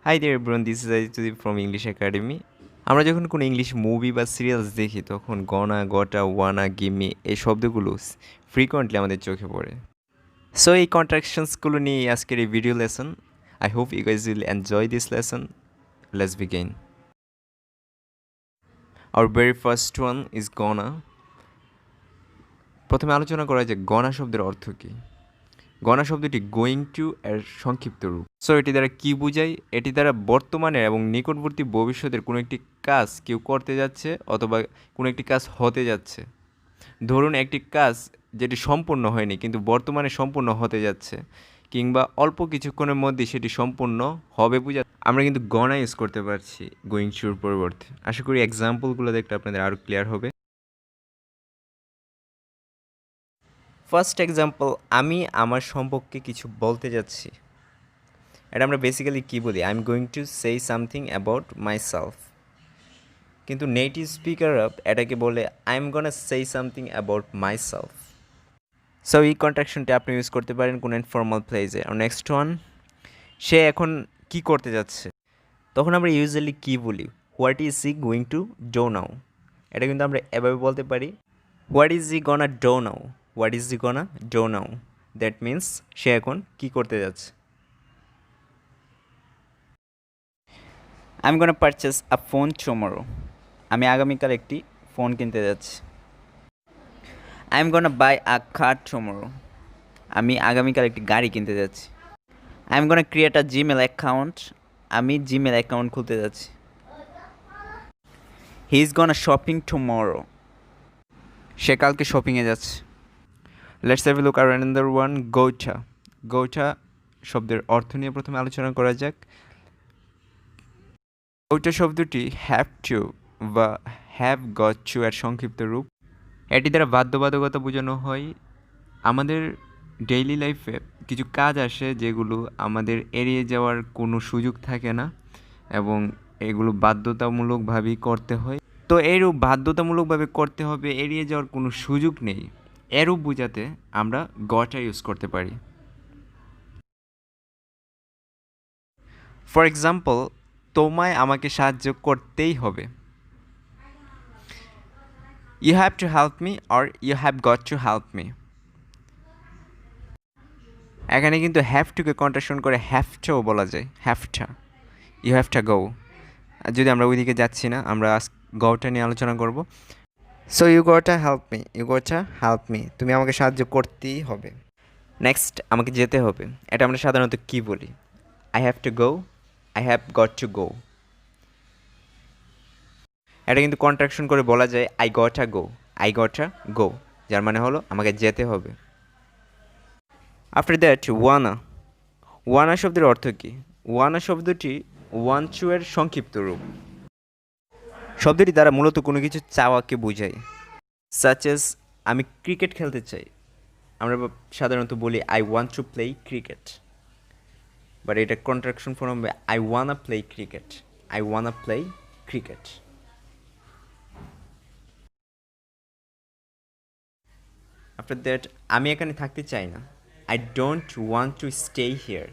Hi there everyone, this is Aditya from English Academy. আমরা যখন কোনো ইংলিশ মুভি বা সিরিয়ালস দেখি তখন গনা গটা ওয়ানা গিমি এই শব্দগুলো ফ্রিকোয়েন্টলি আমাদের চোখে পড়ে। সো এই কন্ট্রাকশনসগুলো নিয়ে আজকের এই video lesson. I hope you guys will enjoy this lesson. Let's begin. Our very first one is gonna. প্রথমে আলোচনা করা যায় গনা শব্দের অর্থ কী। গনা শব্দটি গোয়িং টু এর সংক্ষিপ্ত রূপ। সো এটি দ্বারা কী বোঝায়? এটি দ্বারা বর্তমানের এবং নিকটবর্তী ভবিষ্যতের কোনো একটি কাজ কেউ করতে যাচ্ছে অথবা কোনো একটি কাজ হতে যাচ্ছে। ধরুন একটি কাজ যেটি সম্পূর্ণ হয়নি কিন্তু বর্তমানে সম্পূর্ণ হতে যাচ্ছে, কিংবা অল্প কিছুক্ষণের মধ্যে সেটি সম্পূর্ণ হবে বোঝা, আমরা কিন্তু গনা ইউজ করতে পারছি গোয়িং টুর পরিবর্তে। আশা করি এক্সাম্পলগুলো দেখলে আপনাদের আরও ক্লিয়ার হবে। ফার্স্ট এক্সাম্পল, আমি আমার সম্পর্কে কিছু বলতে যাচ্ছি। এটা আমরা বেসিক্যালি কী বলি? I am going to say something about my self. কিন্তু নেটিভ স্পিকাররা এটাকে বলে I am gonna say something about my self. So এই কন্ট্রাকশনটা আপনি ইউজ করতে পারেন কোনো ইনফর্মাল প্লেসে। আর নেক্সট ওয়ান, সে এখন কি করতে যাচ্ছে, তখন আমরা ইউজুয়ালি কী বলি? What is he going to do now. এটা কিন্তু আমরা এভাবে বলতে পারি, what is he gonna do now, what is he gonna do now. That means সে এখন কি করতে যাচ্ছে। I am gonna purchase a phone tomorrow. আমি আগামীকাল একটি ফোন কিনতে যাচ্ছি। I am gonna buy a car tomorrow. আমি আগামীকাল একটি গাড়ি কিনতে যাচ্ছি। I am gonna create a Gmail account. আমি জিমেল অ্যাকাউন্ট খুলতে যাচ্ছি। He is gonna shopping tomorrow. সে কালকে শপিংয়ে যাচ্ছে। লেটস হ্যাভ এ লুক আর অ্যানাদার ওয়ান, গোটা। গোটা শব্দের অর্থ নিয়ে প্রথমে আলোচনা করা যাক। গোটা শব্দটি হ্যাভ টু বা হ্যাভ গট টু এর সংক্ষিপ্ত রূপ। এটি দ্বারা বাধ্যবাধকতা বোঝানো হয়। আমাদের ডেইলি লাইফে কিছু কাজ আসে যেগুলো আমাদের এড়িয়ে যাওয়ার কোনো সুযোগ থাকে না এবং এগুলো বাধ্যতামূলকভাবেই করতে হয়। তো এরূপ বাধ্যতামূলকভাবে করতে হবে, এড়িয়ে যাওয়ার কোনো সুযোগ নেই, এরূপ বোঝাতে আমরা গটা ইউজ করতে পারি। ফর এক্সাম্পল, তোমায় আমাকে সাহায্য করতেই হবে। You have to help me or you have got to help me. এখানে কিন্তু হ্যাভ টুকে কন্ট্রাকশন করে হ্যাভটাও বলা যায়, হ্যাভটা। You have to go. যদি আমরা ওইদিকে যাচ্ছি না, আমরা গটা নিয়ে আলোচনা করব। সো ইউ গটা হেল্প মি, ইউ গটা হেল্প মি, তুমি আমাকে সাহায্য করতেই হবে। নেক্সট, আমাকে যেতে হবে। এটা আমরা সাধারণত কী বলি? I have to go, I have got to go. এটা কিন্তু কন্ট্রাকশন করে বলা যায় আই গটা গো, আই গটা গো, যার মানে হলো আমাকে যেতে হবে। After that, ওয়ানা। ওয়ানা শব্দের অর্থ কী? ওয়ানা শব্দটি ওয়ান টু এর সংক্ষিপ্ত রূপ। শব্দটি দ্বারা মূলত কোনো কিছু চাওয়াকে বোঝায়। সাচ এস, আমি ক্রিকেট খেলতে চাই। আমরা সাধারণত বলি I want to play cricket, but এটা কন্ট্রাকশন ফর্ম হবে I wanna play cricket, I wanna play cricket. After that, আমি এখানে থাকতে চাই না। I don't want to stay here.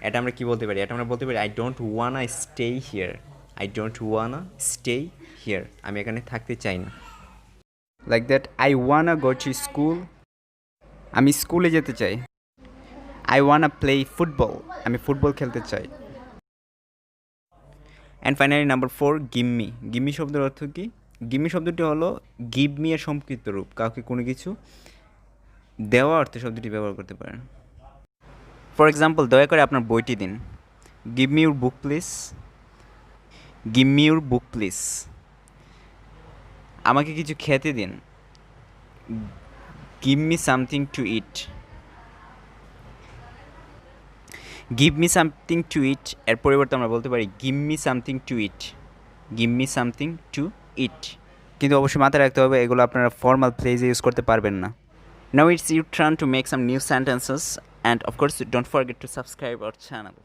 এটা আমরা কী বলতে পারি? এটা আমরা বলতে পারি I don't wanna stay here, I don't wanna stay here, আমি এখানে থাকতে চাই না। Like that, I wanna go to school. আমি স্কুলে যেতে চাই। I wanna play football. আমি ফুটবল খেলতে চাই। And finally number 4, গিম্মি। গিম্মি শব্দের অর্থ কী? গিম্মি শব্দটি হলো গিভ মি এর সংক্ষিপ্ত রূপ। কাউকে কোনো কিছু দেওয়া অর্থে শব্দটি ব্যবহার করতে পারেন। ফর এক্সাম্পল, দয়া করে আপনার বইটি দিন। Give me your book please, give me your book please. আমাকে কিছু খেতে দিন। Give me something to eat. Give me something to eat এর পরিবর্তে আমরা বলতে পারি give me something to eat, give me something to eat. কিন্তু অবশ্যই মাথায় রাখতে হবে এগুলো আপনারা ফর্মাল ফ্রেজে ইউজ করতে পারবেন না। Now it's your turn to make some new sentences, and of course don't forget to subscribe our channel.